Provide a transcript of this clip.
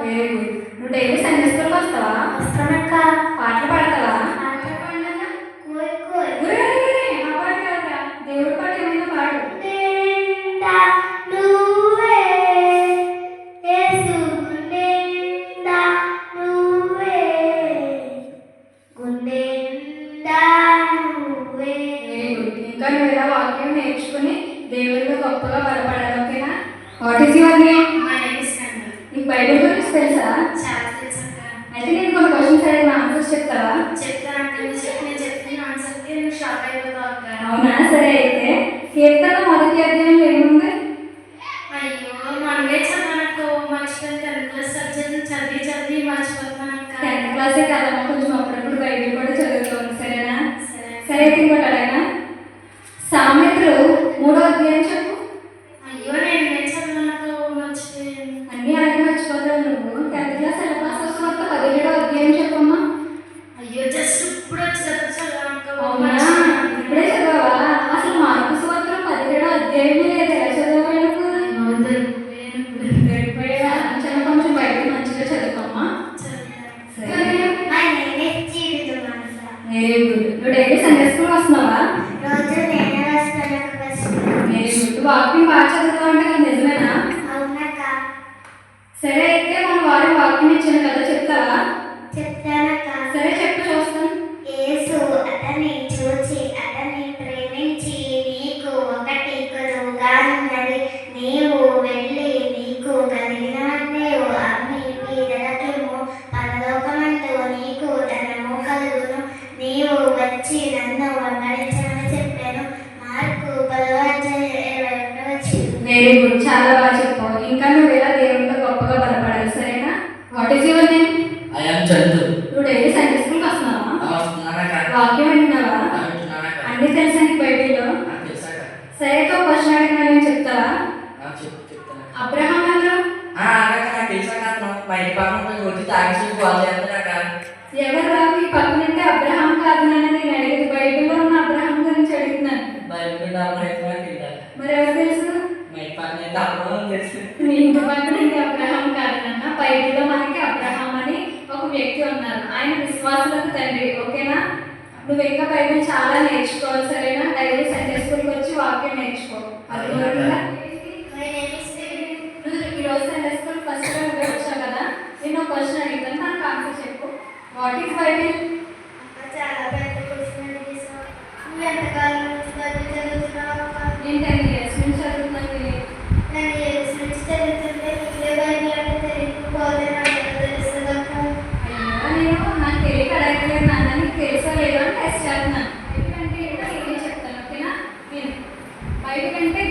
Very good. నువ్వు daily Sunday స్కూల్కి వస్తావా? వస్తానక్క. పాటలు పాడతావా? పాటలు పాడినా ఆ పాట కాదురా, దేవుడి పాట ఏమైనా పాడు. నిండా నువ్వే యేసు, నిండా నువ్వే, గుండె నిండా నువ్వే. Very good. ఇంకా నువ్వు ఇలా వాక్యం నేర్చుకుని దేవుడితో గొప్పగా బలపడాలి. ఓకేనా? What is your name? My name is సంగ. నీకు బైబిల్ గురించి తెలుసా? చాలా తెలుసు అక్క. అయితే నేను కొన్ని క్వశ్చన్స్ అడిగిన ఆన్సర్స్ చెప్తావా? చెప్తాను అక్క. నేను చెప్పిన ఆన్సర్కి నువ్వు షాక్ అయిపోతావు అక్క. అవునా? సరే. అయితే కీర్తన మొదటి అధ్యాయంలో ఏముంది? అయ్యో మనమే చదవనక్క. మర్చిపోయి 10th క్లాస్ సబ్జెక్ట్ చదివి మర్చిపోతున్నాను అక్క. 10th క్లాసే కదమ్మా, కొంచెం అప్పుడప్పుడు బైబిల్ కూడా చదువుతాను. సరేనా? సరే. సరే. అయితే ఇంకోటి అడగనా? సామెతలు 3వ అధ్యాయం చెప్పు. అయ్యో నేను చదవనక్క, మర్చిపోయాను. అన్నీ అలాగే మర్చిపోతావు నువ్వు. 10th క్లాస్ ఎలా పాస్ అవుతావు? 17వ అధ్యాయం చెప్పమ్మా. అయ్యో జస్ట్ ఇప్పుడు వచ్చేటప్పుడు చదవనక్క. అవునా? ఇప్పుడే చదవవా? అసలు మార్కు సువార్త 17వ అధ్యాయమే లేదు. ఎలా చదవాలి నువ్వు? వెళ్ళిపోయావా? చాలా కొంచెం బయట మంచిగా చదువుకోమ్మా. సరే. మై నేమ్ ఇస్ జీవిత మనస. Very good. నువ్వు డైలీ సండే స్కూల్ వస్తున్నావా? రోజు నేనే వస్తాను ఫస్ట్. Very good. వాక్యం బాగా చదువుతావు అంటే కదా, నిజమేనా? అవునక్క. సరే. అయితే మన వారి వాక్యం ఇచ్చిన కదా, చెప్తావా? చెప్తానక్క. సరే చెప్పు, చూస్తాను. యేసు అతన్ని చూచి అతన్ని ప్రేమించి, నీకు ఒకటి కొదువుగా ఉన్నది, నీవు వెళ్ళి నీకు కలిగినవన్నీ అమ్మి పేదలకిమ్ము, పరలోకమందు నీకు ధనము కలుగును, నీవు వచ్చి నన్ను వెంబడించమని చెప్పాను. మార్కు 10:21. Very good. చాలా బాగా చెప్పావు. ఇంకా నువ్వు ఇలా దేవుడితో గొప్పగా బలపడాలి. సరేనా? What is your name? I am Chandu. నువ్వు డైలీ సండే స్కూల్కి వస్తున్నావా? వస్తున్నానక్క. వాక్యం వింటున్నావా? వింటున్నానక్క. అన్నీ తెలుసా నీకు బైబిల్లో? నాకు తెలుసాక. సరే. ఒక క్వశ్చన్ అడిగినా నేను చెప్తావా? చెప్తాను. అబ్రహాం ఎవరు? అక్క నాకు తెలుసాక. మా ఇంటి పక్కన వచ్చి తాగేసి కాల్ చేస్తానక్క. ఎవరు రావు ఈ పక్కనంటే అబ్రహాం కాదు నాన్న, నేను అడిగేది బైబిల్లో ఉన్న అబ్రహాం గురించి అడుగుతున్నాను. బయట మరి ఎవరు తెలుసు? మా ఇంటి పక్కన అయితే అప్పుడు తెలుసు. మీ ఇంటి పక్కన ఇది అబ్రహాం కాదు నాన్న. బైబిల్లో మనకి అబ్రహాం అని ఒక వ్యక్తి ఉన్నారు. ఆయన విశ్వాసులకు తండ్రి. ఓకేనా? నువ్వు ఇంకా బైబిల్ చాలా నేర్చుకోవాలి. సరేనా? డైలీ సండే స్కూల్కి వచ్చి వాక్యం నేర్చుకో. అది కూడా నువ్వు ఈరోజు సండే స్కూల్ ఫస్ట్ టైం వచ్చావు కదా, నేను ఒక క్వశ్చన్ అడిగాను, నాకు ఆన్సర్ చెప్పు. What is Bible? చాలా పెద్ద క్వశ్చన్ అడిగేసావు. నువ్వు ఎంతకాలం నుంచి బైబిల్ చదువుతున్నావు? నేను 10 years నుంచి చదువుతున్నాను. 10 years నుంచి చదువుతుంటే నీకే బైబిల్ అంటే తెలియకపోతే నాకు ఎలా తెలుస్తుంది అక్క? అయ్యో, నాకు తెలియక అడగలేదు నాన్న. నీకు తెలుసా లేదో అని టెస్ట్ చేస్తున్నాను. బైబిల్ అంటే ఏంటో నేనే చెప్తాను. ఓకేనా? విను. బైబిల్ అంటే